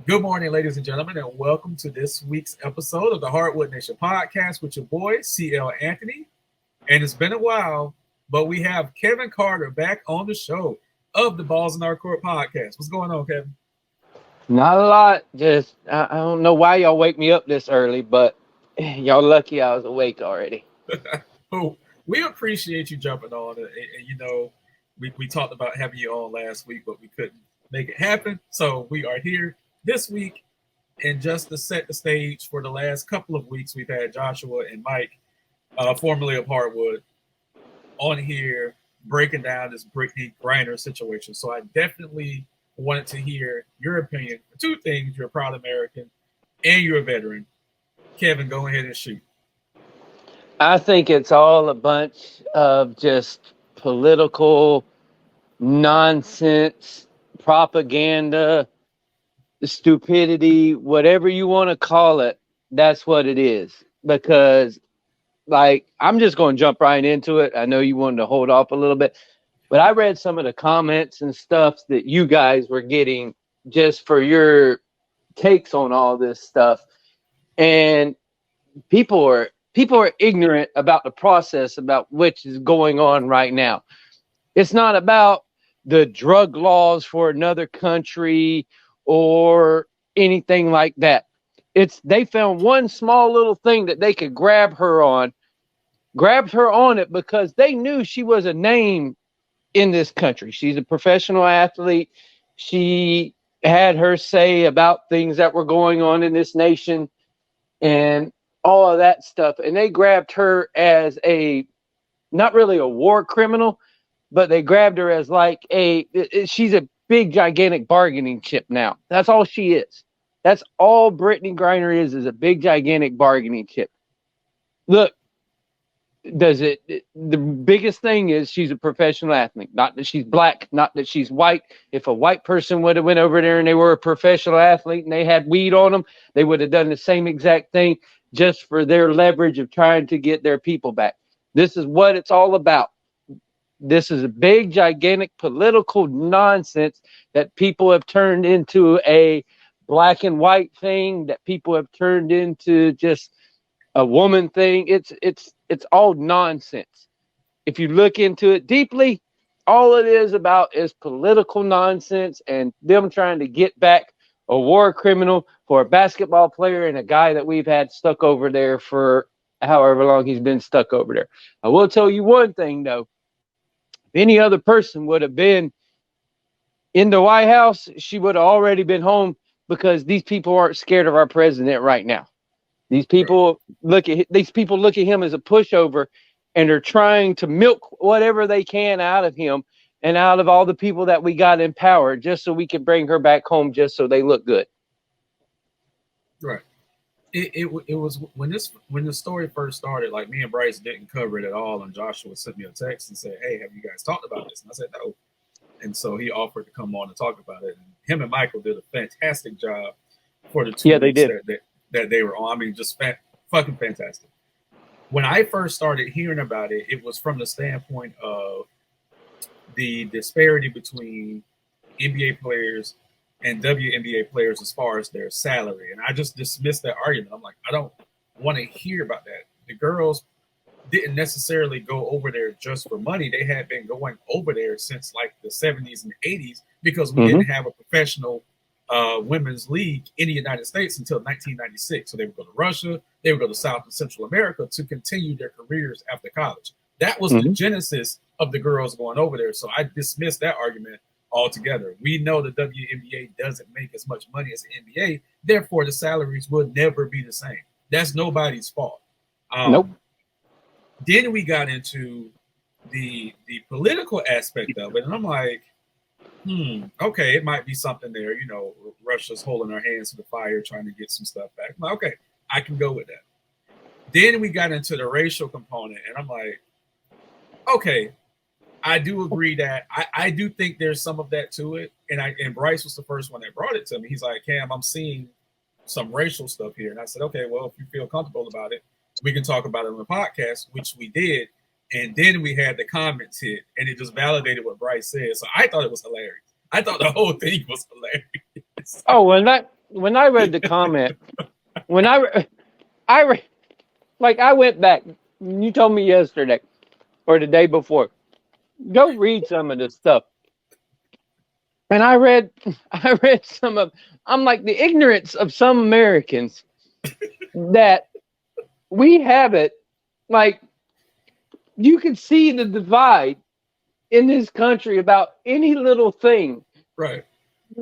Good morning, ladies and gentlemen, and welcome to this week's episode of the Hardwood Nation podcast with your boy, CL Anthony. And it's been a while, but we have Kevin Carter back on the show of the Balls in Our Court podcast. What's going on, Kevin? Not a lot. Just I don't know why y'all wake me up this early, but y'all lucky I was awake already. Oh, we appreciate you jumping on. And we talked about having you on last week, but we couldn't make it happen. So we are here this week. And just to set the stage for the last couple of weeks, we've had Joshua and Mike, formerly of Hardwood, on here breaking down this Brittney Griner situation. So I definitely wanted to hear your opinion for two things. You're a proud American and you're a veteran. Kevin, go ahead and shoot. I think it's all a bunch of just political nonsense, propaganda, stupidity, whatever you want to call it. That's what it is. Because, I'm just going to jump right into it. I know you wanted to hold off a little bit, but I read some of the comments and stuff that you guys were getting just for your takes on all this stuff. And people are ignorant about the process about which is going on right now. It's not about the drug laws for another country or anything like that. They found one small little thing that they could grabbed her on it because they knew she was a name in this country. She's a professional athlete. She had her say about things that were going on in this nation and all of that stuff. And they grabbed her as not really a war criminal, but they grabbed her as she's a big, gigantic bargaining chip now. That's all she is. That's all Brittney Griner is a big, gigantic bargaining chip. Look, the biggest thing is she's a professional athlete. Not that she's black, not that she's white. If a white person would have went over there and they were a professional athlete and they had weed on them, they would have done the same exact thing just for their leverage of trying to get their people back. This is what it's all about. This is a big, gigantic political nonsense that people have turned into a black and white thing, that people have turned into just a woman thing. It's all nonsense. If you look into it deeply, all it is about is political nonsense and them trying to get back a war criminal for a basketball player and a guy that we've had stuck over there for however long he's been stuck over there. I will tell you one thing, though. If any other person would have been in the White House, she would have already been home because these people aren't scared of our president right now. These people look at him as a pushover, and they're trying to milk whatever they can out of him and out of all the people that we got in power, just so we can bring her back home, just so they look good. Right. It was when the story first started. Like, me and Bryce didn't cover it at all, and Joshua sent me a text and said, "Hey, have you guys talked about this?" And I said, "No." And so he offered to come on and talk about it. And him and Michael did a fantastic job for the 2 weeks that they were on. I mean, just fucking fantastic. When I first started hearing about it, it was from the standpoint of the disparity between NBA players and WNBA players as far as their salary. And I just dismissed that argument. I'm like, I don't want to hear about that. The girls didn't necessarily go over there just for money. They had been going over there since like the 70s and 80s because we didn't have a professional women's league in the United States until 1996. So they would go to Russia, they would go to South and Central America to continue their careers after college. That was the genesis of the girls going over there. So I dismissed that argument altogether. We know the WNBA doesn't make as much money as the NBA, therefore the salaries will never be the same. That's nobody's fault. Nope. Then we got into the political aspect of it, and I'm like, okay, it might be something there. You know, Russia's holding our hands to the fire, trying to get some stuff back. I'm like, okay, I can go with that. Then we got into the racial component, and I'm like, okay, I do agree that I do think there's some of that to it. And Bryce was the first one that brought it to me. He's like, Cam, I'm seeing some racial stuff here. And I said, okay, well, if you feel comfortable about it, we can talk about it on the podcast, which we did. And then we had the comments hit, and it just validated what Bryce said. So I thought it was hilarious. I thought the whole thing was hilarious. Oh, and when I read the comment, when I went back. You told me yesterday or the day before, go read some of this stuff. And I read some of. I'm like the ignorance of some Americans that we have it. Like you can see the divide in this country about any little thing, Right.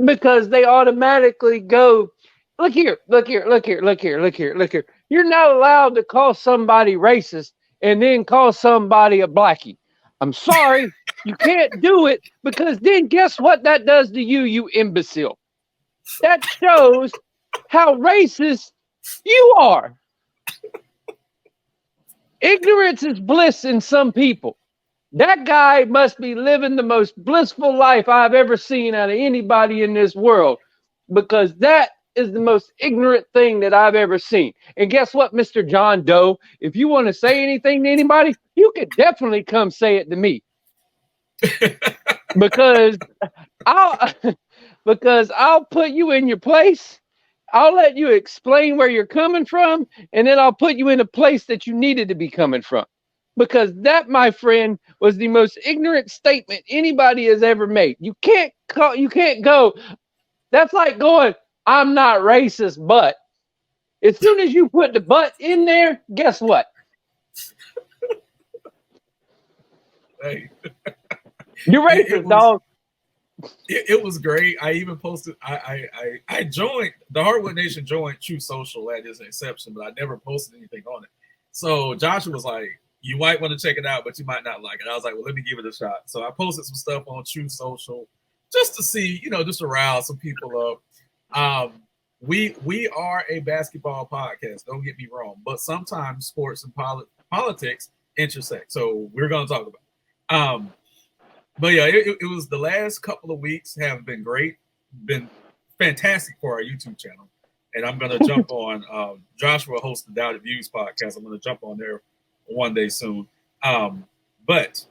because they automatically go, look here, look here, look here, look here, look here, look here. You're not allowed to call somebody racist and then call somebody a blackie. I'm sorry, you can't do it, because then guess what that does to you, you imbecile? That shows how racist you are. Ignorance is bliss in some people. That guy must be living the most blissful life I've ever seen out of anybody in this world, because that is the most ignorant thing that I've ever seen. And guess what, Mr. John Doe? If you want to say anything to anybody, you could definitely come say it to me. because I'll put you in your place. I'll let you explain where you're coming from, and then I'll put you in a place that you needed to be coming from. Because that, my friend, was the most ignorant statement anybody has ever made. You can't go. That's like going, I'm not racist, but as soon as you put the but in there, guess what? Hey. You're racist, dog. It was great. I even posted. I joined the Hardwood Nation joined True Social at his inception, but I never posted anything on it. So Joshua was like, "You might want to check it out, but you might not like it." I was like, "Well, let me give it a shot." So I posted some stuff on True Social just to see, just to rouse some people up. We are a basketball podcast. Don't get me wrong, but sometimes sports and politics intersect. So we're going to talk about it. But yeah, it was the last couple of weeks have been great, been fantastic for our YouTube channel. And I'm going to jump on, Joshua hosts the Doubted Views podcast. I'm going to jump on there one day soon. But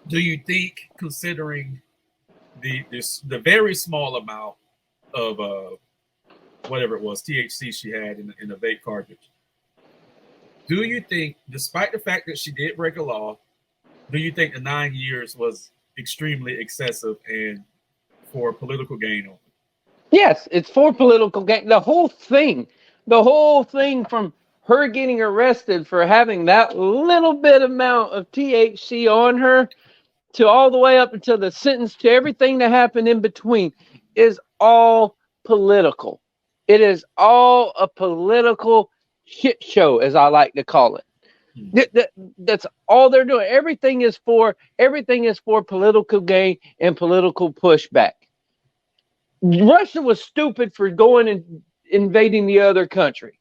do you think, considering the very small amount of whatever it was, THC she had in the vape cartridge, do you think, despite the fact that she did break a law, do you think the 9 years was extremely excessive and for political gain only? Yes, it's for political gain. The whole thing from her getting arrested for having that little bit amount of THC on her to all the way up until the sentence to everything that happened in between is all political. It is all a political shit show, as I like to call it. That's all they're doing. Everything is for political gain and political pushback. Russia was stupid for going and invading the other country.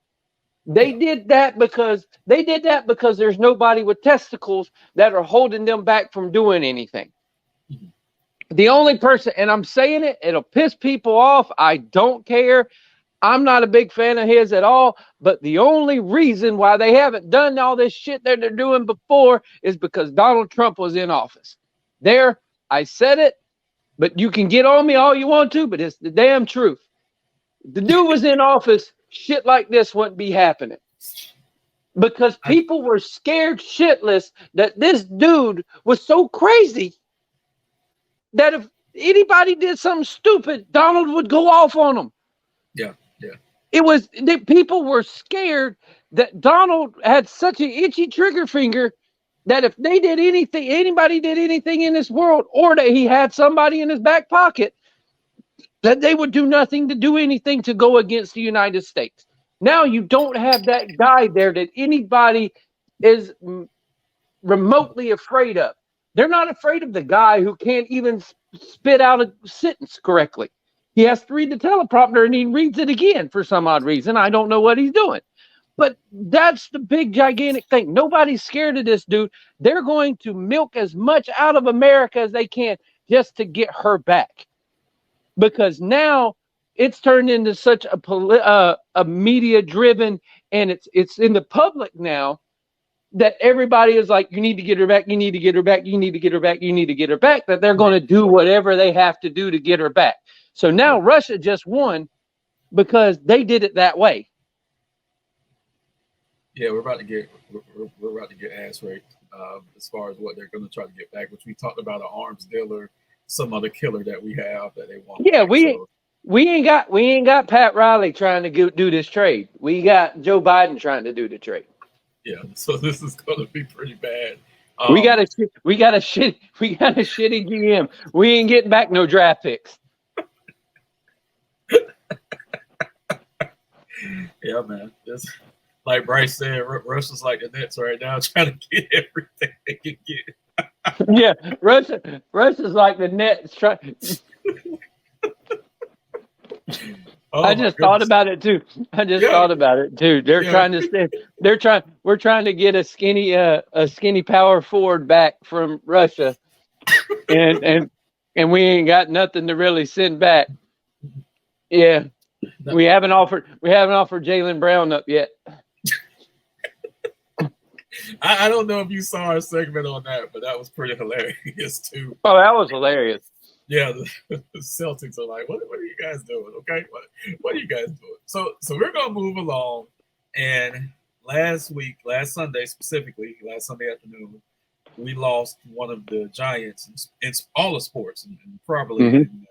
They did that because there's nobody with testicles that are holding them back from doing anything. The only person, and I'm saying it, it'll piss people off. I don't care. I'm not a big fan of his at all, but the only reason why they haven't done all this shit that they're doing before is because Donald Trump was in office. There, I said it, but you can get on me all you want to, but it's the damn truth. The dude was in office, shit like this wouldn't be happening. Because people were scared shitless that this dude was so crazy that if anybody did something stupid, Donald would go off on them. Yeah. People were scared that Donald had such an itchy trigger finger that if they did anything, anybody did anything in this world, or that he had somebody in his back pocket, that they would do nothing to do anything to go against the United States. Now you don't have that guy there that anybody is remotely afraid of. They're not afraid of the guy who can't even spit out a sentence correctly. He has to read the teleprompter and he reads it again for some odd reason. I don't know what he's doing. But that's the big, gigantic thing. Nobody's scared of this dude. They're going to milk as much out of America as they can just to get her back. Because now it's turned into such a media-driven, and it's in the public now that everybody is like, you need to get her back, you need to get her back, you need to get her back, you need to get her back, that they're going to do whatever they have to do to get her back. So now Russia just won because they did it that way. Yeah, we're about to get ass raped as far as what they're going to try to get back, which we talked about an arms dealer, some other killer that we have that they want Yeah, back. So we ain't got Pat Riley trying to do this trade. We got Joe Biden trying to do the trade. yeah, so this is going to be pretty bad. We got a shitty GM. We ain't getting back no draft picks. Yeah, man. Just like Bryce said, Russia's like the Nets right now, trying to get everything they can get. Yeah, Russia's like the Nets. I just thought about it too. They're trying to stay. We're trying to get a skinny power forward back from Russia, and we ain't got nothing to really send back. Yeah, we haven't offered Jaylen Brown up yet. I don't know if you saw our segment on that, but that was pretty hilarious too. Oh, that was hilarious. Yeah, the Celtics are like, what are you guys doing? Okay, what are you guys doing? So we're gonna move along. And last Sunday specifically, last Sunday afternoon, we lost one of the giants in all the sports, and probably in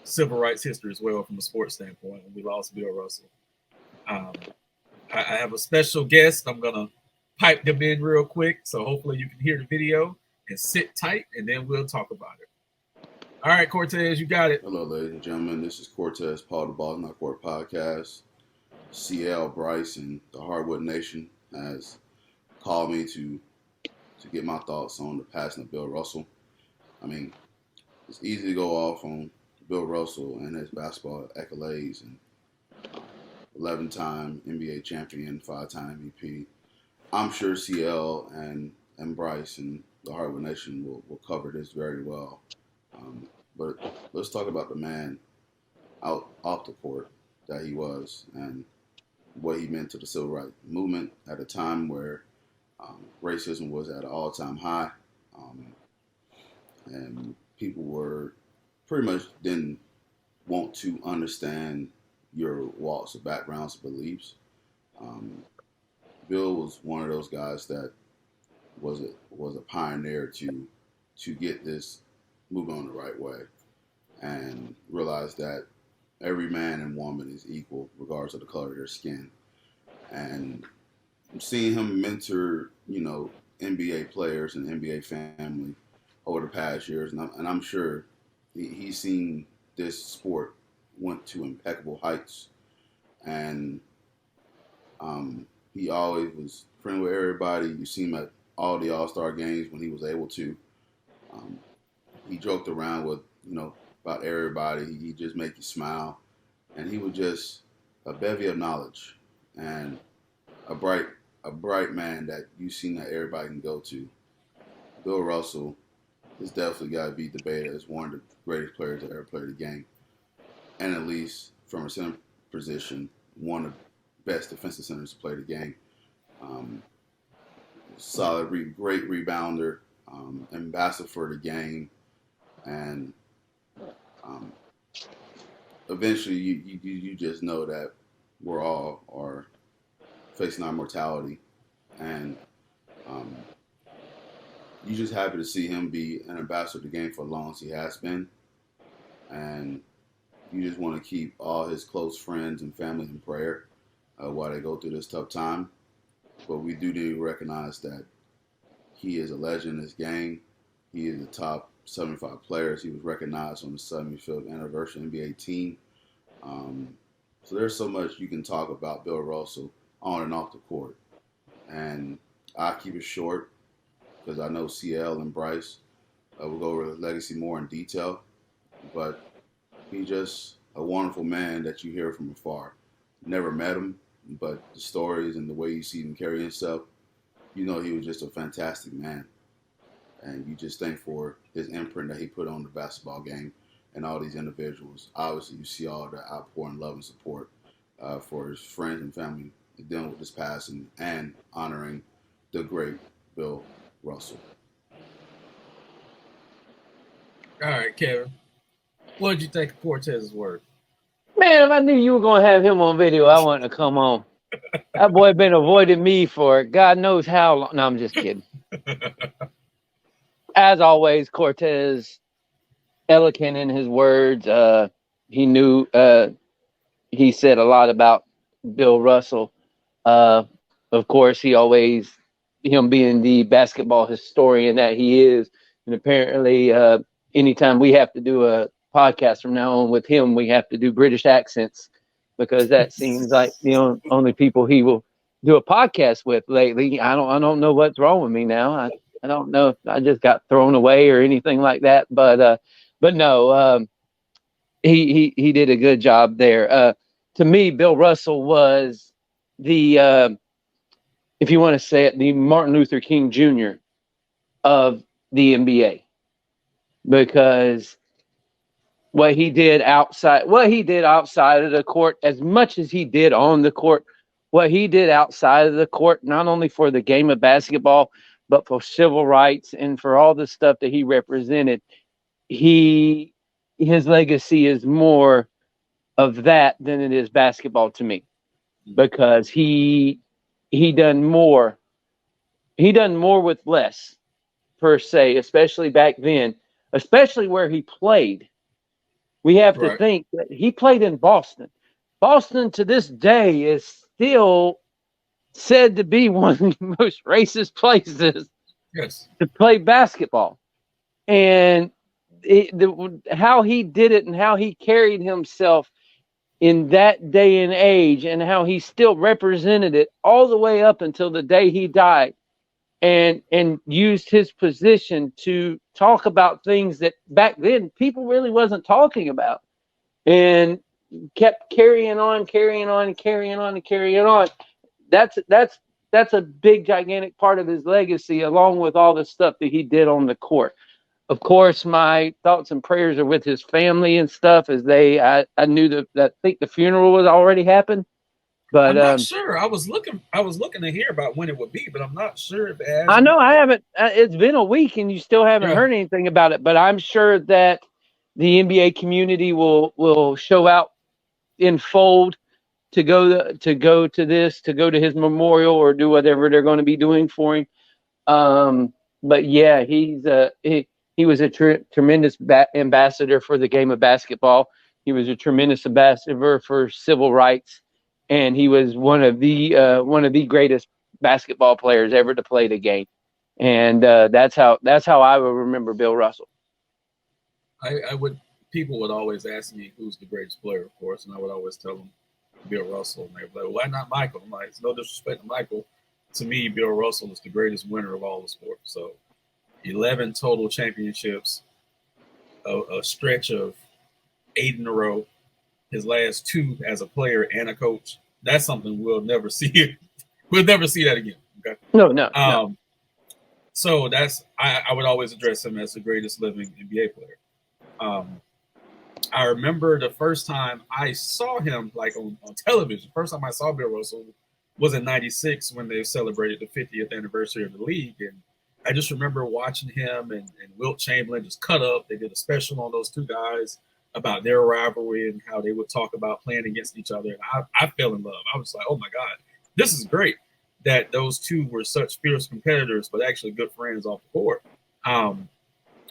civil rights history as well from a sports standpoint. We lost Bill Russell. I have a special guest. I'm gonna pipe them in real quick, so hopefully you can hear the video and sit tight, and then we'll talk about it. All right, Cortez, you got it. Hello, ladies and gentlemen. This is Cortez, Paul the Ball Not Court Podcast. CL, Bryce, and the Hardwood Nation has called me to get my thoughts on the passing of Bill Russell. I mean, it's easy to go off on Bill Russell and his basketball accolades and 11-time NBA champion, 5-time MVP. I'm sure CL and Bryce and the Hardwood Nation will cover this very well. But let's talk about the man off the court that he was and what he meant to the civil rights movement at a time where racism was at an all-time high, and people were pretty much didn't want to understand your walks or backgrounds or beliefs. Bill was one of those guys that was a pioneer to get this moving on the right way and realize that every man and woman is equal regardless of the color of their skin. And seeing him mentor, NBA players and NBA family over the past years, and I'm sure he's seen this sport went to impeccable heights, and he always was friendly with everybody. You see him at all the All-Star games when he was able to. He joked around with, about everybody. He just make you smile. And he was just a bevy of knowledge and a bright man that you've seen that everybody can go to. Bill Russell has definitely got to be debated as one of the greatest players that ever played the game. And at least from a center position, one of the best defensive centers to play the game. Solid, great rebounder, ambassador for the game, and eventually you just know that we're all are facing our mortality, and you're just happy to see him be an ambassador of the game for as long as he has been, and you just want to keep all his close friends and family in prayer while they go through this tough time. But we do need to recognize that he is a legend in this game. He is the top 75 players. He was recognized on the 75th anniversary NBA team. So there's so much you can talk about Bill Russell on and off the court. And I keep it short because I know CL and Bryce will go over his legacy more in detail. But he's just a wonderful man that you hear from afar. Never met him, but the stories and the way you see him carry himself, he was just a fantastic man. And you just thank for his imprint that he put on the basketball game and all these individuals. Obviously, you see all the outpouring love and support for his friends and family dealing with this passing and honoring the great Bill Russell. All right, Kevin. What did you think of Cortez's work? Man, if I knew you were going to have him on video, I wanted to come on. That boy been avoiding me for God knows how long. No, I'm just kidding. As always, Cortez, eloquent in his words. He knew. He said a lot about Bill Russell. Of course, him being the basketball historian that he is, and apparently, anytime we have to do a podcast from now on with him, we have to do British accents because that seems like the only people he will do a podcast with lately. I don't know what's wrong with me now. I don't know if I just got thrown away or anything like that, but no, he did a good job there. To me, Bill Russell was the if you want to say it, the Martin Luther King Jr. of the NBA, because what he did outside of the court, as much as he did on the court, what he did outside of the court, not only for the game of basketball, but for civil rights and for all the stuff that he represented, his legacy is more of that than it is basketball to me, because he done more with less, per se, especially back then, especially where he played. We have to think that he played in Boston. Boston to this day is still said to be one of the most racist places to play basketball. And how he did it and how he carried himself in that day and age, and how he still represented it all the way up until the day he died, and used his position to talk about things that back then people really wasn't talking about, and kept carrying on. That's a big, gigantic part of his legacy, along with all the stuff that he did on the court. Of course, my thoughts and prayers are with his family and stuff, as I knew that I think the funeral was already happened. But I'm not sure. I was looking to hear about when it would be, but I'm not sure if it has. I know I haven't. It's been a week, and you still haven't heard anything about it. But I'm sure that the NBA community will show out in fold to go to his memorial or do whatever they're going to be doing for him. But yeah, he was a tremendous ambassador for the game of basketball. He was a tremendous ambassador for civil rights, and he was one of the greatest basketball players ever to play the game. And that's how I will remember Bill Russell. People would always ask me who's the greatest player, of course, and I would always tell them Bill Russell. And they'd be like, why not Michael? I'm like, it's no disrespect to Michael. To me, Bill Russell is the greatest winner of all the sports. So 11 total championships, a stretch of 8 in a row, his last 2 as a player and a coach. That's something we'll never see. We'll never see that again. Okay. No. So I would always address him as the greatest living NBA player. I remember the first time I saw him on television. First time I saw Bill Russell was in '96 when they celebrated the 50th anniversary of the league, and I just remember watching him and Wilt Chamberlain just cut up. They did a special on those 2 guys about their rivalry and how they would talk about playing against each other. And I fell in love. I was like, oh my God, this is great that those 2 were such fierce competitors, but actually good friends off the court. And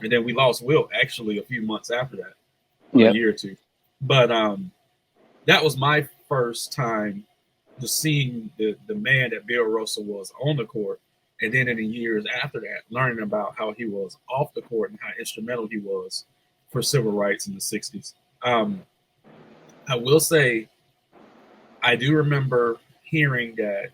then we lost Wilt actually a few months after that, a year or 2. But that was my first time just seeing the man that Bill Russell was on the court. And then in the years after that, learning about how he was off the court and how instrumental he was for civil rights in the 60s. I will say, I do remember hearing that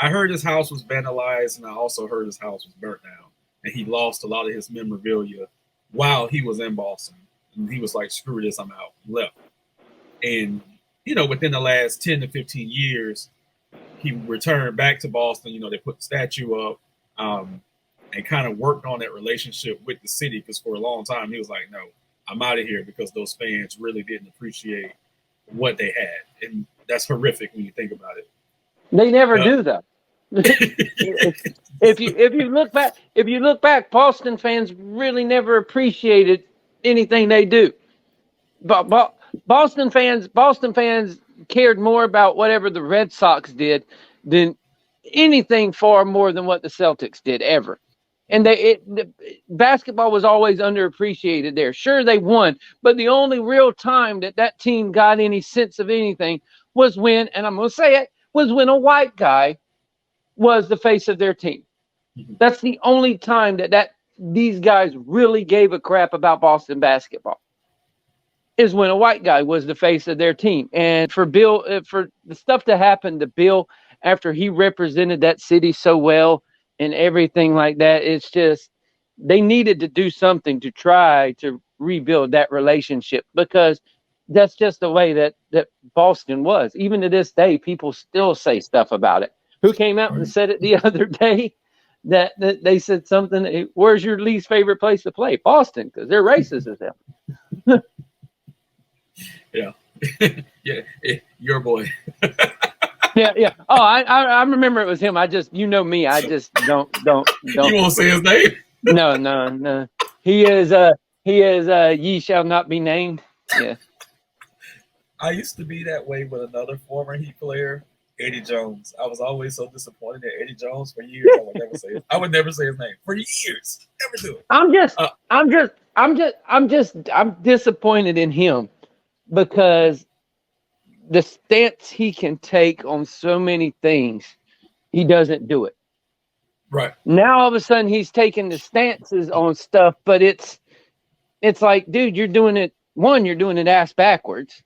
I heard his house was vandalized, and I also heard his house was burnt down. And he lost a lot of his memorabilia while he was in Boston. And he was like, screw this, I'm out, left. And, within the last 10 to 15 years, he returned back to Boston. They put the statue up and kind of worked on that relationship with the city, because for a long time he was like, no, I'm out of here, because those fans really didn't appreciate what they had. And that's horrific when you think about it. They never do, though. If you look back, Boston fans really never appreciated anything they do. But Boston fans cared more about whatever the Red Sox did than anything, far more than what the Celtics did ever. And basketball was always underappreciated there. Sure, they won, but the only real time that team got any sense of anything was when, and I'm going to say it, was when a white guy was the face of their team. That's the only time that these guys really gave a crap about Boston basketball, is when a white guy was the face of their team. And for Bill, for the stuff that happened to Bill after he represented that city so well and everything like that, it's just, they needed to do something to try to rebuild that relationship, because that's just the way that Boston was. Even to this day, people still say stuff about it. Who came out and said it the other day? That they said something. Where's your least favorite place to play? Boston, because they're racist as hell. Yeah. Yeah, your boy. Yeah. Oh, I remember it was him. I just, you know me, I just don't. You won't say his name? No. He is ye shall not be named. Yeah. I used to be that way with another former Heat player, Eddie Jones. I was always so disappointed at Eddie Jones for years. I would never say his name for years. Never do it. I'm disappointed in him, because the stance he can take on so many things, he doesn't do it. Right. Now all of a sudden he's taking the stances on stuff, but it's like, dude, you're doing it. One, you're doing it ass backwards,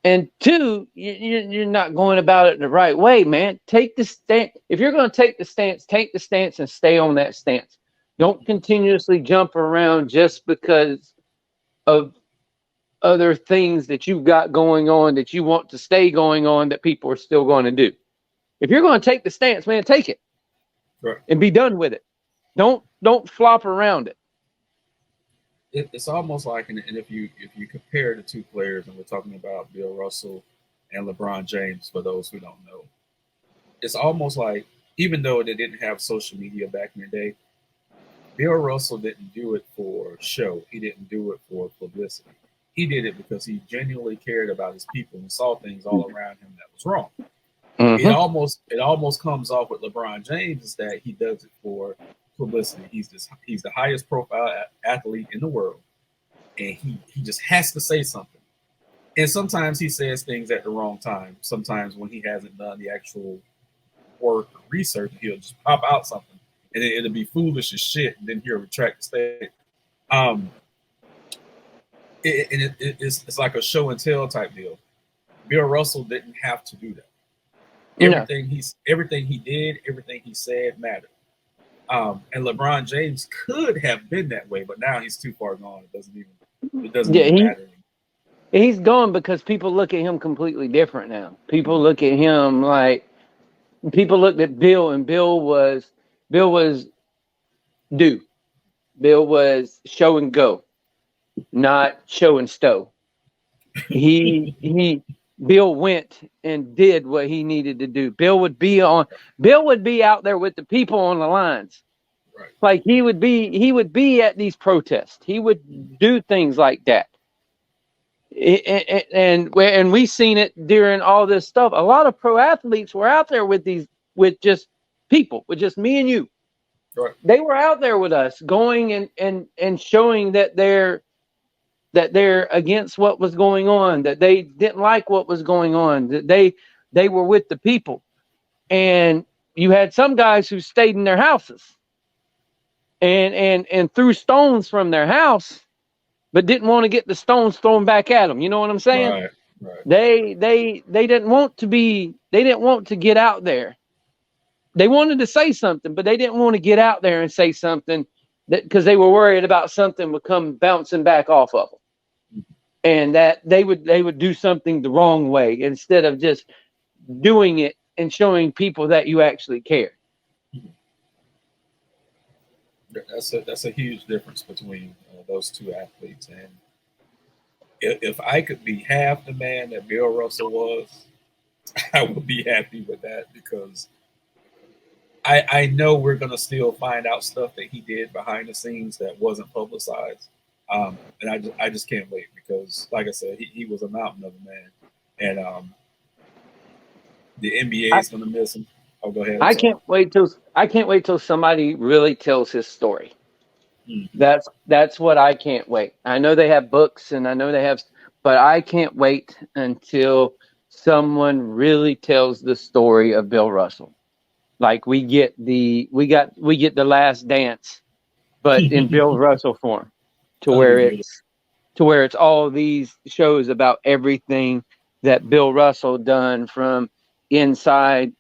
and two, you're not going about it the right way, man. Take the stance. If you're going to take the stance and stay on that stance. Don't continuously jump around just because of other things that you've got going on that you want to stay going on that people are still going to do. If you're going to take the stance, man, take it. Right. And be done with it. Don't flop around it. It's almost like, and if you compare the two players, and we're talking about Bill Russell and LeBron James, for those who don't know, it's almost like, even though they didn't have social media back in the day, Bill Russell didn't do it for show. He didn't do it for publicity. He did it because he genuinely cared about his people and saw things all around him that was wrong. Mm-hmm. It almost comes off with LeBron James is that he does it for publicity. He's the highest profile athlete in the world, and he just has to say something. And sometimes he says things at the wrong time. Sometimes when he hasn't done the actual work or research, he'll just pop out something, and it'll be foolish as shit, and then he'll retract the statement. It's like a show and tell type deal. Bill Russell didn't have to do that. Everything he did, everything he said mattered. And LeBron James could have been that way, but now he's too far gone. It doesn't even matter anymore. He's gone because people look at him completely different now. People look at him like, people looked at Bill, and Bill was do. Bill was show and go, not show and stow. Bill went and did what he needed to do. Bill would be out there with the people on the lines. Right. Like he would be at these protests. He would do things like that. And we seen it during all this stuff. A lot of pro athletes were out there with just people, with just me and you. Right. They were out there with us, going and showing that they're against what was going on, that they didn't like what was going on, that they were with the people. And you had some guys who stayed in their houses and threw stones from their house, but didn't want to get the stones thrown back at them. You know what I'm saying? Right. They didn't want to get out there. They wanted to say something, but they didn't want to get out there and say something because they were worried about something would come bouncing back off of them. And that they would do something the wrong way instead of just doing it and showing people that you actually care. That's a huge difference between those two athletes. And if I could be half the man that Bill Russell was, I would be happy with that, because I know we're going to still find out stuff that he did behind the scenes that wasn't publicized. And I just can't wait because, like I said, he was a mountain of a man, and the NBA is going to miss him. Oh, go ahead. I'm I sorry. can't wait till somebody really tells his story. Mm. That's what I can't wait. I know they have books and I know they have, but I can't wait until someone really tells the story of Bill Russell. Like we get the Last Dance, but in Bill Russell form, to That'll be where beautiful. it's all these shows about everything that Bill Russell done from inside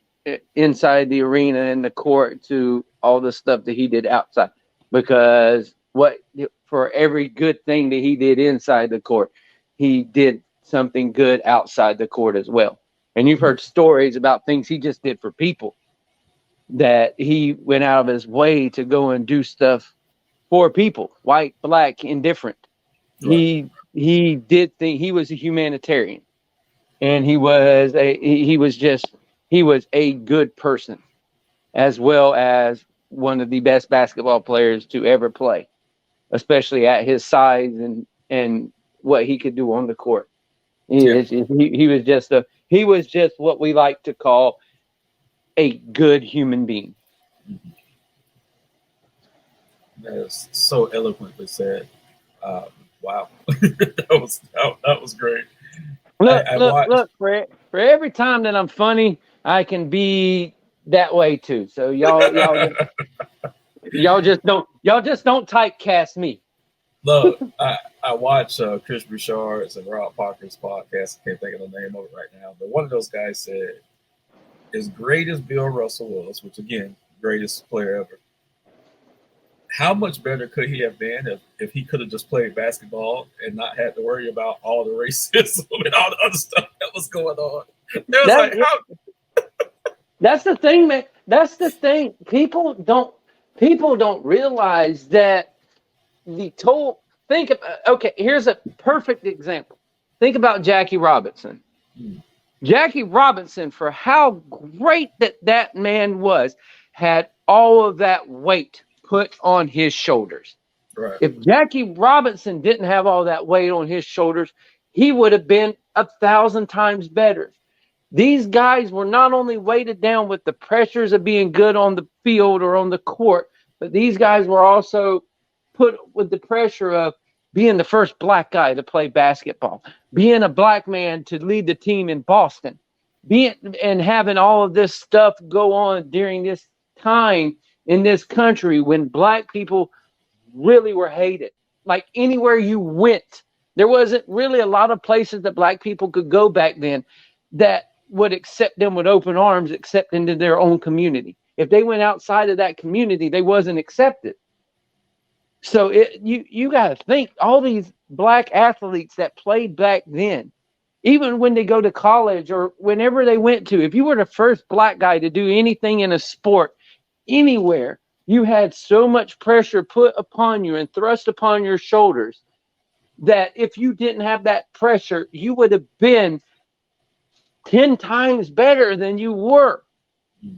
inside the arena and the court to all the stuff that he did outside. Because what for every good thing that he did inside the court, he did something good outside the court as well. And you've heard stories about things he just did for people, that he went out of his way to go and do stuff for people, white, black, indifferent. Right. He did think he was a humanitarian, and he was a good person, as well as one of the best basketball players to ever play, especially at his size and what he could do on the court. Yeah. He was just what we like to call a good human being. That is so eloquently said. Wow, that was great. I watched. Look, for every time that I'm funny, I can be that way too. So y'all just don't typecast me. Look, I watch Chris Bouchard's and Rob Parker's podcast. I can't think of the name of it right now, but one of those guys said, as great as Bill Russell was, which again, greatest player ever, how much better could he have been if he could have just played basketball and not had to worry about all the racism and all the other stuff that was going on? It was like, how? That's the thing, man. That's the thing. People don't realize that the total. Think of, okay. Here's a perfect example. Think about Jackie Robinson. Jackie Robinson, for how great that man was, had all of that weight put on his shoulders. Right. If Jackie Robinson didn't have all that weight on his shoulders, he would have been 1,000 times better. These guys were not only weighted down with the pressures of being good on the field or on the court, but these guys were also put with the pressure of being the first black guy to play basketball, being a black man to lead the team in Boston, and having all of this stuff go on during this time in this country when black people really were hated. Like anywhere you went, there wasn't really a lot of places that black people could go back then that would accept them with open arms, except into their own community. If they went outside of that community, they wasn't accepted. So you got to think, all these black athletes that played back then, even when they go to college or whenever they went to, if you were the first black guy to do anything in a sport anywhere, you had so much pressure put upon you and thrust upon your shoulders that if you didn't have that pressure, you would have been 10 times better than you were.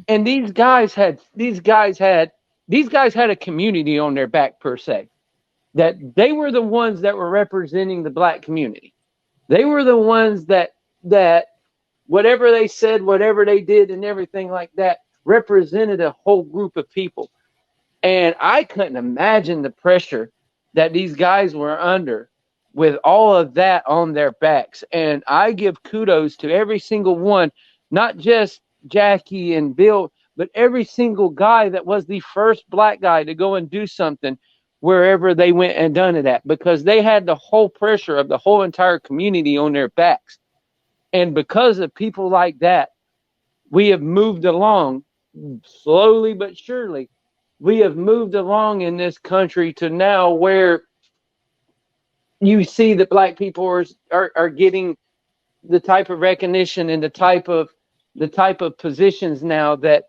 And these guys had a community on their back, per se, that they were the ones that were representing the black community. They were the ones that whatever they said, whatever they did and everything like that represented a whole group of people. And I couldn't imagine the pressure that these guys were under with all of that on their backs. And I give kudos to every single one, not just Jackie and Bill, but every single guy that was the first black guy to go and do something wherever they went and done it at, because they had the whole pressure of the whole entire community on their backs. And because of people like that, we have moved along slowly but surely. We have moved along in this country to now where you see that black people are getting the type of recognition and the type of positions now that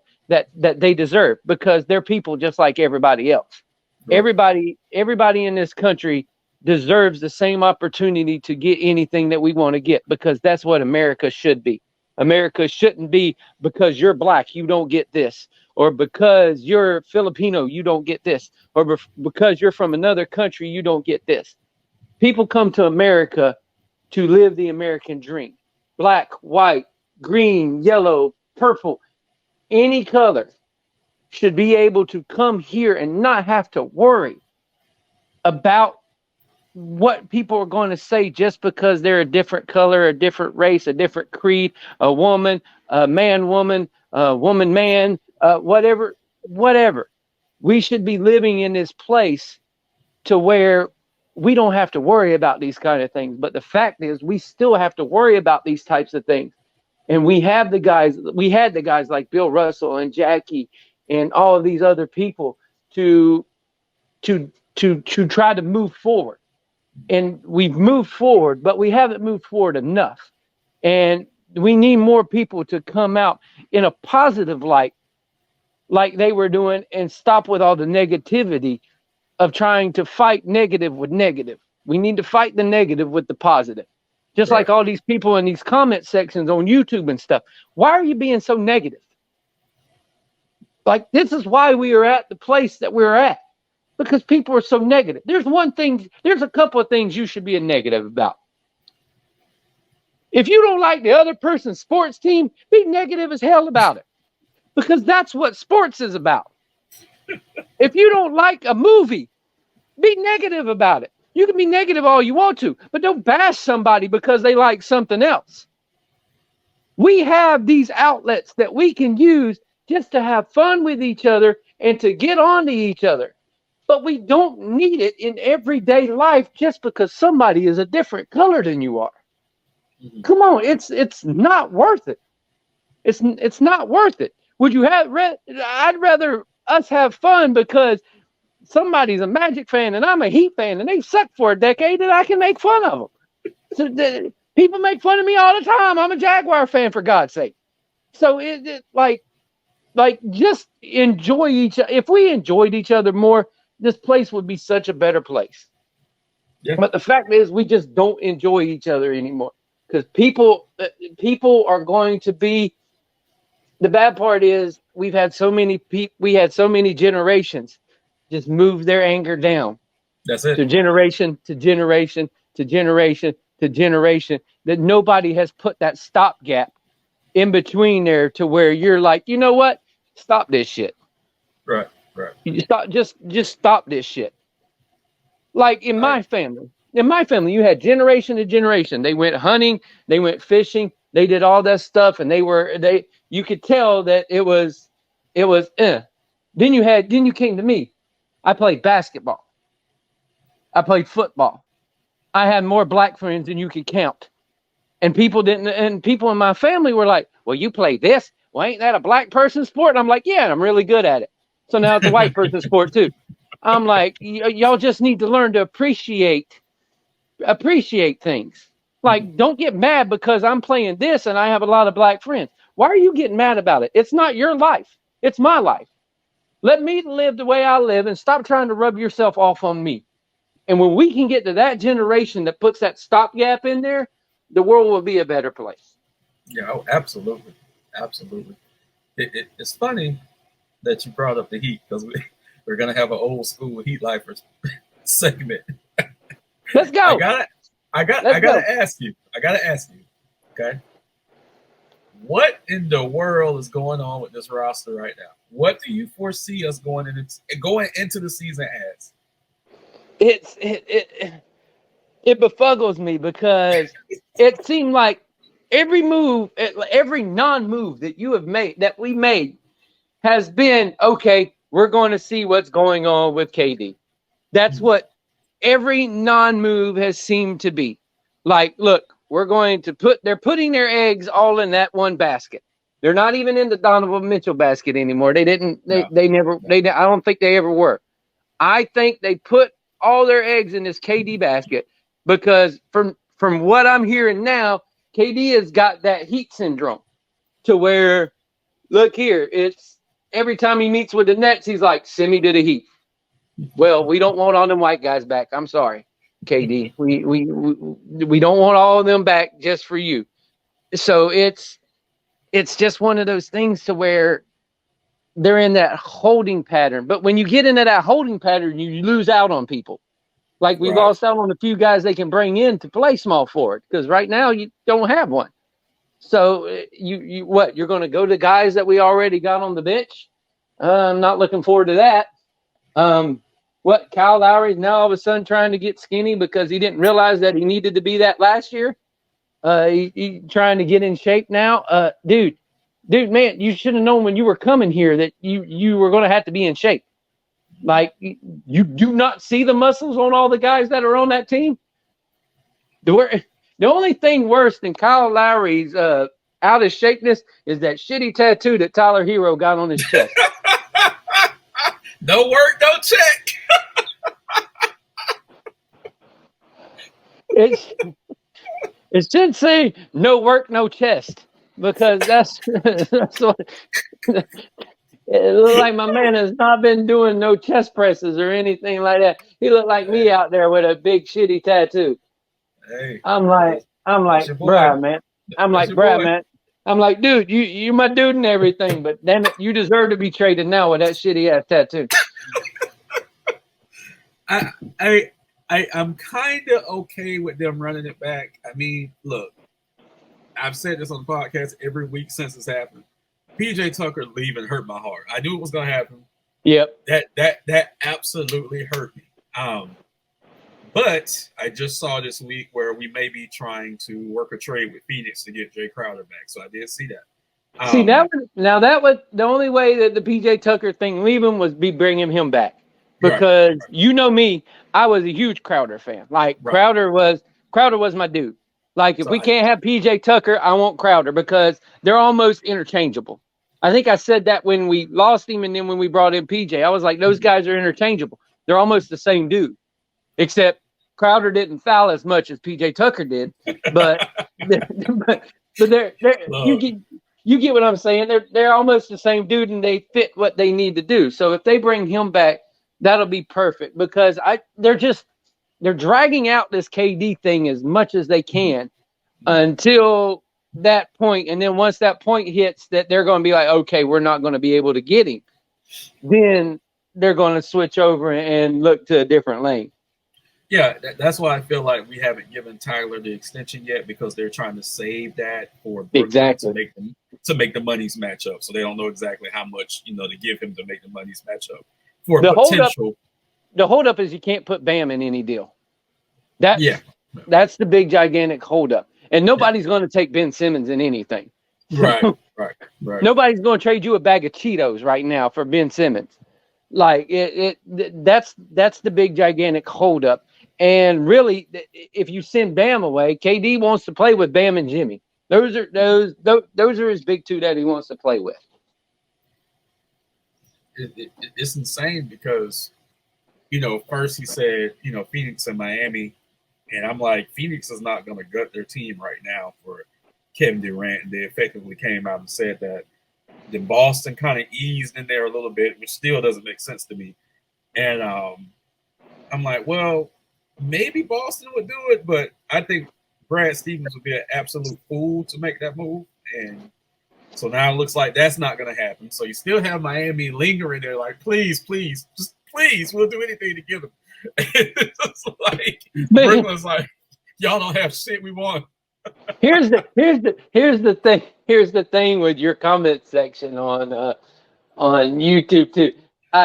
they deserve, because they're people just like everybody else. Right. Everybody in this country deserves the same opportunity to get anything that we want to get, because that's what America should be. America shouldn't be because you're black, you don't get this, or because you're Filipino, you don't get this, or because you're from another country, you don't get this. People come to America to live the American dream. Black, white, green, yellow, purple, any color should be able to come here and not have to worry about what people are going to say just because they're a different color, a different race, a different creed, a woman, a man, woman, woman, man, whatever. We should be living in this place to where we don't have to worry about these kind of things. But the fact is, we still have to worry about these types of things. And we had the guys like Bill Russell and Jackie and all of these other people to try to move forward. And we've moved forward, but we haven't moved forward enough. And we need more people to come out in a positive light, like they were doing, and stop with all the negativity of trying to fight negative with negative. We need to fight the negative with the positive. Just like all these people in these comment sections on YouTube and stuff. Why are you being so negative? Like, this is why we are at the place that we're at. Because people are so negative. There's a couple of things you should be negative about. If you don't like the other person's sports team, be negative as hell about it. Because that's what sports is about. If you don't like a movie, be negative about it. You can be negative all you want to, but don't bash somebody because they like something else. We have these outlets that we can use just to have fun with each other and to get on to each other. But we don't need it in everyday life just because somebody is a different color than you are. Mm-hmm. Come on, it's not worth it. It's not worth it. Would you have? I'd rather us have fun because somebody's a Magic fan and I'm a Heat fan and they sucked for a decade and I can make fun of them. So people make fun of me all the time. I'm a Jaguar fan, for God's sake. So like just enjoy each other. If we enjoyed each other more, this place would be such a better place. Yeah. But the fact is, we just don't enjoy each other anymore because people are going to be. The bad part is we had so many generations just move their anger down. That's it. To generation to generation to generation to generation, that nobody has put that stopgap in between there to where you're like, you know what? Stop this shit. Right. You just stop this shit. Like in my family, you had generation to generation. They went hunting, they went fishing, they did all that stuff, and you could tell that it was. Then you came to me. I played basketball. I played football. I had more black friends than you could count. And people in my family were like, well, you play this? Well, ain't that a black person sport? And I'm like, yeah, and I'm really good at it. So now it's a white person sport too. I'm like, y'all just need to learn to appreciate things. Like, don't get mad because I'm playing this and I have a lot of black friends. Why are you getting mad about it? It's not your life. It's my life. Let me live the way I live and stop trying to rub yourself off on me. And when we can get to that generation that puts that stopgap in there, the world will be a better place. Yeah, absolutely. Absolutely. It's funny that you brought up the Heat because we're going to have an old school Heat Lifers segment. Let's go. I got to ask you. Okay. What in the world is going on with this roster right now? What do you foresee us going into the season as? It befuggles me because it seemed like every non-move that we made has been, okay, we're going to see what's going on with KD. That's what every non-move has seemed to be. Like, look, they're putting their eggs all in that one basket. They're not even in the Donovan Mitchell basket anymore. I don't think they ever were. I think they put all their eggs in this KD basket because from what I'm hearing now, KD has got that Heat syndrome to where, look here, it's every time he meets with the Nets, he's like, send me to the Heat. Well, we don't want all them white guys back. I'm sorry, KD. We don't want all of them back just for you. So it's just one of those things to where they're in that holding pattern. But when you get into that holding pattern, you lose out on people. Like we Right. lost out on a few guys they can bring in to play small forward because right now you don't have one. So you're going to go to guys that we already got on the bench? I'm not looking forward to that. Kyle Lowry's now all of a sudden trying to get skinny because he didn't realize that he needed to be that last year. He trying to get in shape now. Dude, man, you should have known when you were coming here that you were going to have to be in shape. Like, you do not see the muscles on all the guys that are on that team. The only thing worse than Kyle Lowry's out of shapeness is that shitty tattoo that Tyler Hero got on his chest. No work, no check. It should say no work, no chest, because that's what it looked like. My man has not been doing no chest presses or anything like that. He looked like me out there with a big shitty tattoo. Hey, I'm like, bruh, man. I'm like, bruh, man. I'm like, dude, you my dude and everything, but damn it, you deserve to be traded now with that shitty ass tattoo. I'm kind of okay with them running it back. I mean, look, I've said this on the podcast every week since it's happened. PJ Tucker leaving hurt my heart. I knew it was going to happen. Yep. That absolutely hurt me. But I just saw this week where we may be trying to work a trade with Phoenix to get Jay Crowder back. So I did see that. See, that was the only way that the PJ Tucker thing leaving was be bringing him back. Because you know me, I was a huge Crowder fan. Like, Crowder was my dude. Like, if we can't have PJ Tucker, I want Crowder because they're almost interchangeable. I think I said that when we lost him and then when we brought in PJ. I was like, those guys are interchangeable. They're almost the same dude. Except Crowder didn't foul as much as PJ Tucker did. But they're you get what I'm saying. They're almost the same dude and they fit what they need to do. So if they bring him back, that'll be perfect because they're dragging out this KD thing as much as they can until that point. And then once that point hits that they're going to be like, okay, we're not going to be able to get him. Then they're going to switch over and look to a different lane. Yeah, that's why I feel like we haven't given Tyler the extension yet because they're trying to save that for Brooklyn to make the monies match up. So they don't know exactly how much to give him to make the monies match up for potential. The holdup is you can't put Bam in any deal. That's the big gigantic holdup, and nobody's going to take Ben Simmons in anything. Right. Nobody's going to trade you a bag of Cheetos right now for Ben Simmons. Like that's the big gigantic holdup. And really, if you send Bam away, KD wants to play with Bam and Jimmy. Those are his big two that he wants to play with. It's insane because, first he said, Phoenix and Miami, and I'm like, Phoenix is not going to gut their team right now for Kevin Durant, and they effectively came out and said that. Then Boston kind of eased in there a little bit, which still doesn't make sense to me. And I'm like, well, maybe Boston would do it, but I think Brad Stevens would be an absolute fool to make that move. And so now it looks like that's not going to happen. So you still have Miami lingering there like, please, just please, we'll do anything to get him. It's like, Brooklyn's like, y'all don't have shit we want. Here's the thing with your comment section on YouTube too.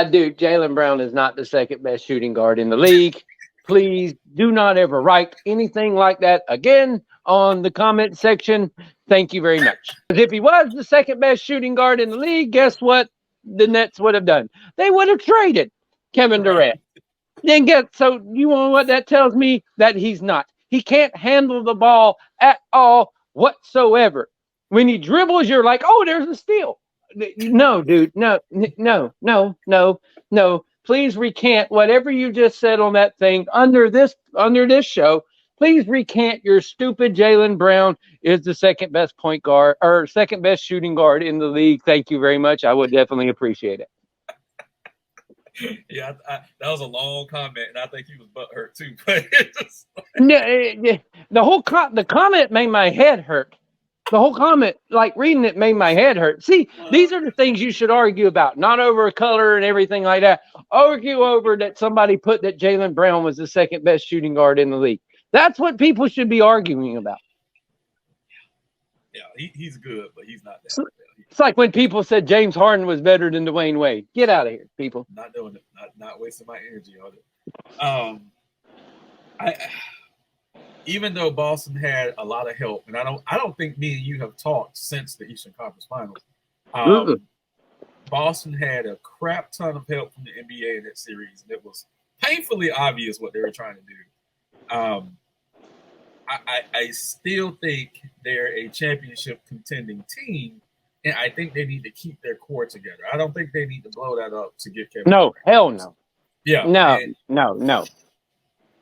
Dude, Jaylen Brown is not the second best shooting guard in the league. Please do not ever write anything like that again on the comment section. Thank you very much. If he was the second best shooting guard in the league, guess what the Nets would have done? They would have traded Kevin Durant. So you know what that tells me? That he's not. He can't handle the ball at all whatsoever. When he dribbles, you're like, oh, there's a steal. No, dude. No. Please recant whatever you just said on that thing under this show. Please recant your stupid Jaylen Brown is the second best point guard or second best shooting guard in the league. Thank you very much. I would definitely appreciate it. Yeah, that was a long comment, and I think he was butthurt too. But the comment made my head hurt The whole comment, like reading it, made my head hurt. See, these are the things you should argue about, not over color and everything like that. Argue over that somebody put that Jaylen Brown was the second best shooting guard in the league. That's what people should be arguing about. Yeah, he's good, but he's not that. It's like when people said James Harden was better than Dwayne Wade. Get out of here, people. Not doing it. Not wasting my energy on it. Even though Boston had a lot of help, and I don't think me and you have talked since the Eastern Conference Finals. Boston had a crap ton of help from the NBA in that series, and it was painfully obvious what they were trying to do. I still think they're a championship contending team, and I think they need to keep their core together. I don't think they need to blow that up to get Kevin. No, hell no. Yeah. No.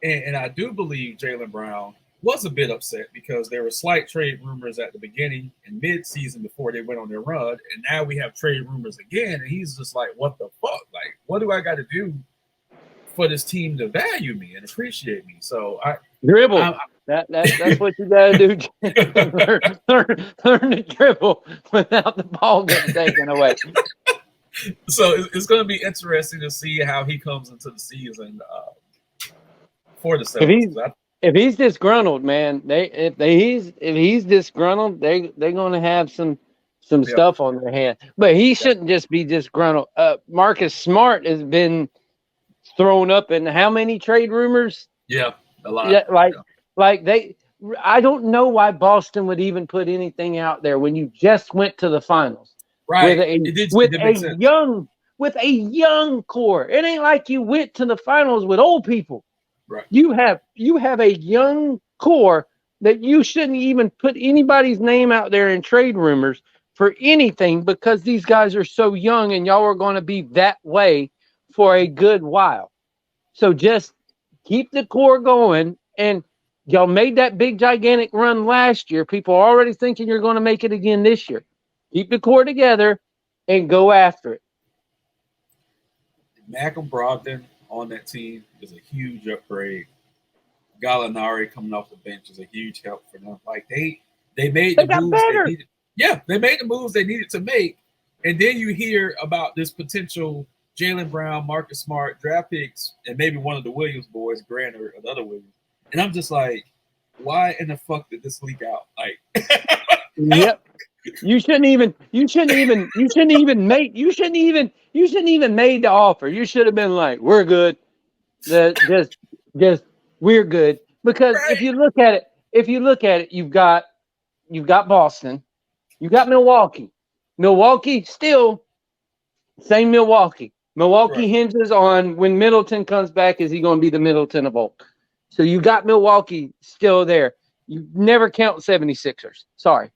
And I do believe Jaylen Brown was a bit upset because there were slight trade rumors at the beginning and mid-season before they went on their run, and now we have trade rumors again, and he's just like, what the fuck? Like, what do I got to do for this team to value me and appreciate me? So dribble. That's what you got to do. learn to dribble without the ball getting taken away. So it's going to be interesting to see how he comes into the season for the Celtics. If he's disgruntled, man, if he's disgruntled, they're going to have some stuff on their hand. But he shouldn't just be disgruntled. Marcus Smart has been thrown up in how many trade rumors? Yeah, a lot. Yeah, I don't know why Boston would even put anything out there when you just went to the finals. Right. With a young core. It ain't like you went to the finals with old people. Right. You have a young core that you shouldn't even put anybody's name out there in trade rumors for anything because these guys are so young and y'all are going to be that way for a good while. So just keep the core going, and y'all made that big gigantic run last year. People are already thinking you're going to make it again this year. Keep the core together and go after it. Malcolm Brogdon on that team is a huge upgrade. Gallinari coming off the bench is a huge help for them. Like they made the moves they needed. Yeah, they made the moves they needed to make. And then you hear about this potential Jaylen Brown, Marcus Smart, draft picks, and maybe one of the Williams boys, Griner or the other Williams. And I'm just like, why in the fuck did this leak out? Like yep. You shouldn't even made the offer. You should have been like, we're good. Just we're good. Because right. if you look at it, you've got Boston, you got Milwaukee. Milwaukee still same Milwaukee. Milwaukee hinges on when Middleton comes back, is he going to be the Middleton of old? So you got Milwaukee still there. You never count 76ers. Sorry.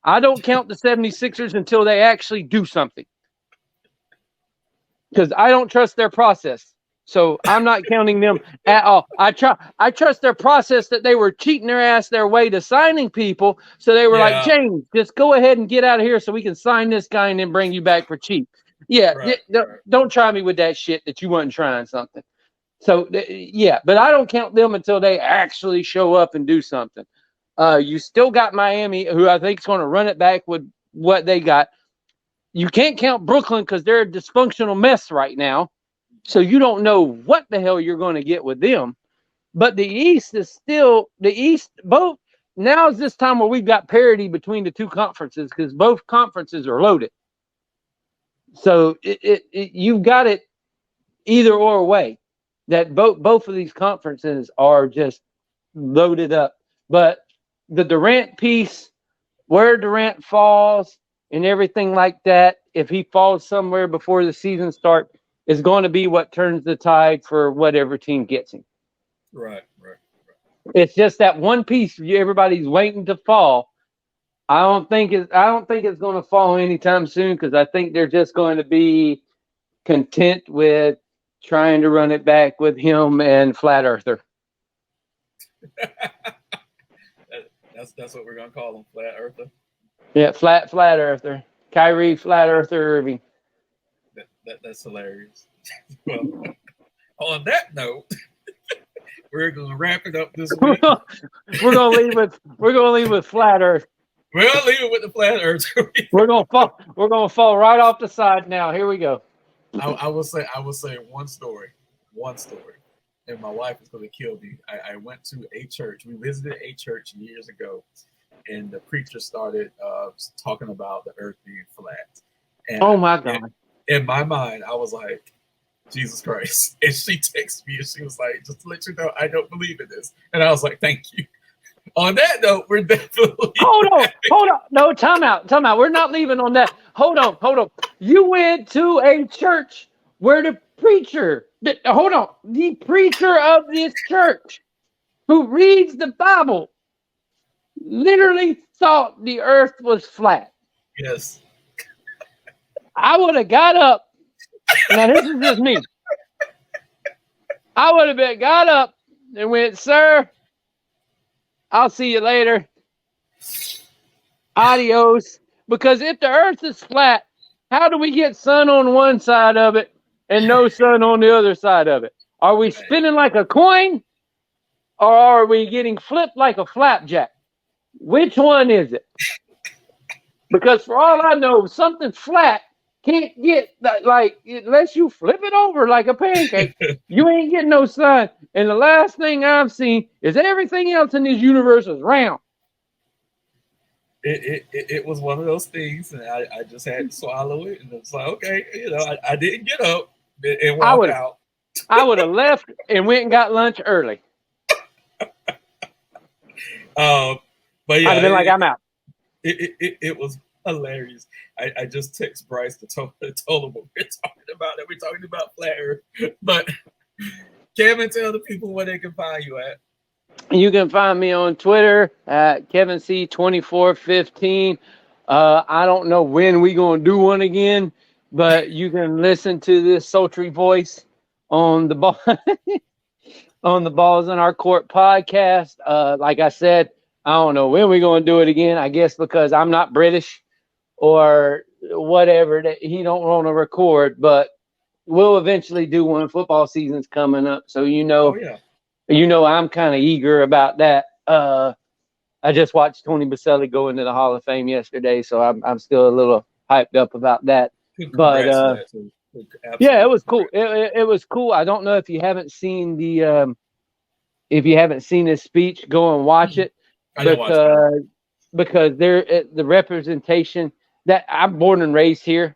I don't count the 76ers until they actually do something. Because I don't trust their process. So I'm not counting them at all. I trust their process that they were cheating their way to signing people. So they were like, James, just go ahead and get out of here so we can sign this guy and then bring you back for cheap. Yeah, don't try me with that shit that you wasn't trying something. So, but I don't count them until they actually show up and do something. You still got Miami, who I think is going to run it back with what they got. You can't count Brooklyn because they're a dysfunctional mess right now. So you don't know what the hell you're going to get with them. But the East is still the East. Both now is this time where we've got parity between the two conferences because both conferences are loaded. So you've got it either or way that both of these conferences are just loaded up. But the Durant piece, where Durant falls and everything like that, if he falls somewhere before the season starts, is going to be what turns the tide for whatever team gets him. Right. It's just that one piece everybody's waiting to fall. I don't think it's going to fall anytime soon because I think they're just going to be content with trying to run it back with him and Flat Earther. That's what we're gonna call him, Flat Earther. Yeah, Flat Earther. Kyrie Flat Earther Irving. That's hilarious. Well, on that note, we're gonna wrap it up this week. we're gonna leave with Flat Earth. Well, leave it with the flat Earth. We're gonna fall right off the side now. Here we go. I will say one story, and my wife is going to kill me. I went to a church. We visited a church years ago, and the preacher started talking about the Earth being flat. And Oh my God! in my mind, I was like, Jesus Christ. And she texted me and she was like, just to let you know, I don't believe in this. And I was like, thank you. On that note, we're definitely. Hold on. No, time out. We're not leaving on that. Hold on. You went to a church where the preacher of this church who reads the Bible literally thought the earth was flat. Yes. I would have got up. Now, this is just me. I would have got up and went, sir, I'll see you later. Adios. Because if the earth is flat, how do we get sun on one side of it and no sun on the other side of it? Are we spinning like a coin? Or are we getting flipped like a flapjack? Which one is it? Because for all I know, something flat can't get like unless you flip it over like a pancake, you ain't getting no sun. And the last thing I've seen is everything else in this universe is round. It was one of those things, and I just had to swallow it, and it's like, okay, I didn't get up and walk out. I would have left and went and got lunch early. But yeah, I'd have been like, I'm out. It was hilarious. I just text Bryce to told him what we're talking about. That we're talking about flat Earth. But Kevin, tell the people where they can find you at. You can find me on Twitter at KevinC2415. I don't know when we're going to do one again, but you can listen to this sultry voice on the ball on the Balls in Our Court podcast. Like I said, I don't know when we're going to do it again. I guess because I'm not British or whatever that he don't want to record, but we'll eventually do one. Football season's coming up, so Oh, yeah. I'm kind of eager about that. I just watched Tony Baselli go into the Hall of Fame yesterday, so I'm still a little hyped up about that. But yeah, it was cool. It was cool. I don't know if you haven't seen his speech, go and watch it because the representation that I'm born and raised here,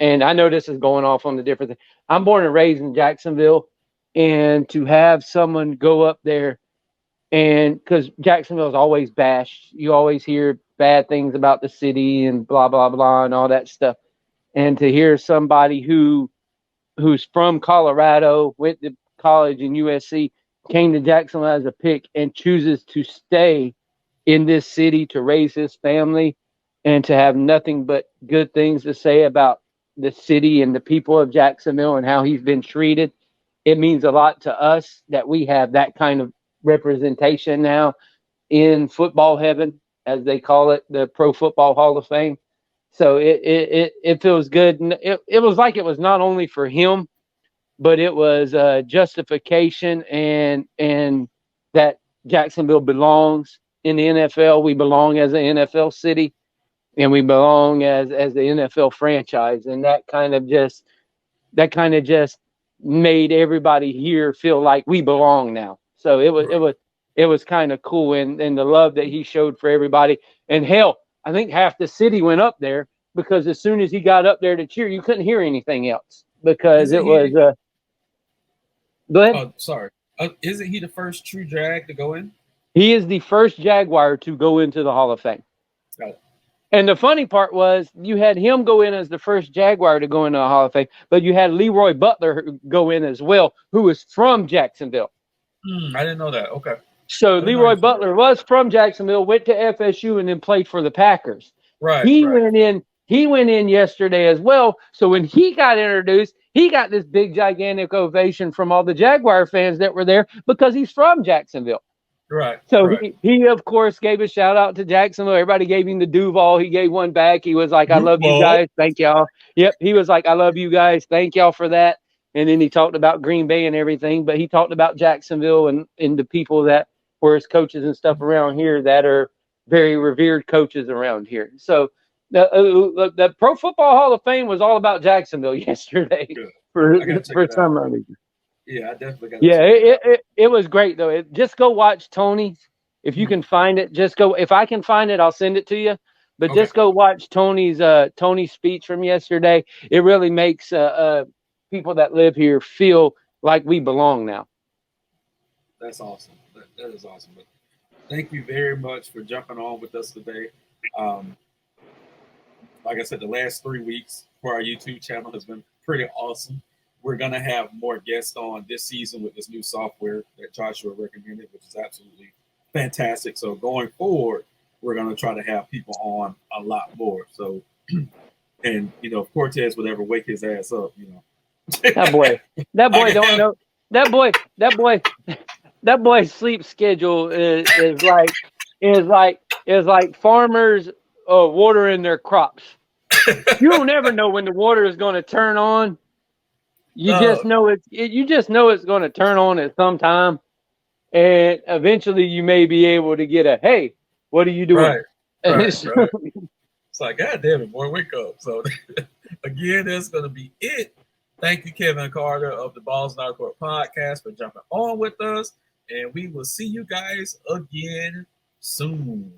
and I know this is going off on the different thing. I'm born and raised in Jacksonville. And to have someone go up there, and because Jacksonville is always bashed, you always hear bad things about the city and blah, blah, blah, and all that stuff. And to hear somebody who's from Colorado, went to college in USC, came to Jacksonville as a pick and chooses to stay in this city to raise his family and to have nothing but good things to say about the city and the people of Jacksonville and how he's been treated. It means a lot to us that we have that kind of representation now in football heaven, as they call it, the Pro Football Hall of Fame. So it feels good. And it was like it was not only for him, but it was justification and that Jacksonville belongs in the NFL. We belong as an NFL city, and we belong as the NFL franchise. And that kind of just made everybody here feel like we belong now. So it was kind of cool, and the love that he showed for everybody. And hell, I think half the city went up there because as soon as he got up there to cheer, you couldn't hear anything else because it was. Go ahead. Sorry, isn't he the first true Jag to go in? He is the first Jaguar to go into the Hall of Fame. Got it. And the funny part was you had him go in as the first Jaguar to go into the Hall of Fame, but you had Leroy Butler go in as well, who was from Jacksonville. I didn't know that. Okay. So Leroy Butler was from Jacksonville, went to FSU, and then played for the Packers. Right. He went in yesterday as well. So when he got introduced, he got this big, gigantic ovation from all the Jaguar fans that were there because he's from Jacksonville. Right. So he of course gave a shout out to Jacksonville. Everybody gave him the Duval. He gave one back. He was like, I love you guys. Thank y'all. Yep. He was like, I love you guys. Thank y'all for that. And then he talked about Green Bay and everything, but he talked about Jacksonville and the people that were his coaches and stuff around here that are very revered coaches around here. So the Pro Football Hall of Fame was all about Jacksonville yesterday Good. for I gotta check for it some out. reason. Yeah, I definitely got to Yeah, check it out. it was great though. Just go watch Tony's. If you Mhm. can find it, just go. If I can find it, I'll send it to you. But Okay. just go watch Tony's speech from yesterday. It really makes people that live here feel like we belong now. That's awesome. That is awesome. But thank you very much for jumping on with us today. Um, like I said, the last 3 weeks for our YouTube channel has been pretty awesome. We're gonna have more guests on this season with this new software that Joshua recommended, which is absolutely fantastic. So going forward, we're gonna try to have people on a lot more. So, and if Cortez would ever wake his ass up, That boy, that I boy can don't have. know. That boy's sleep schedule is like farmers watering their crops. You don't ever know when the water is going to turn on. You uh, just know you just know it's going to turn on at some time, and eventually you may be able to get a hey, what are you doing? right, right. It's like, God damn it, boy, wake up. So again, that's gonna be it. Thank you, Kevin Carter of the Balls in Our Court podcast, for jumping on with us. And we will see you guys again soon.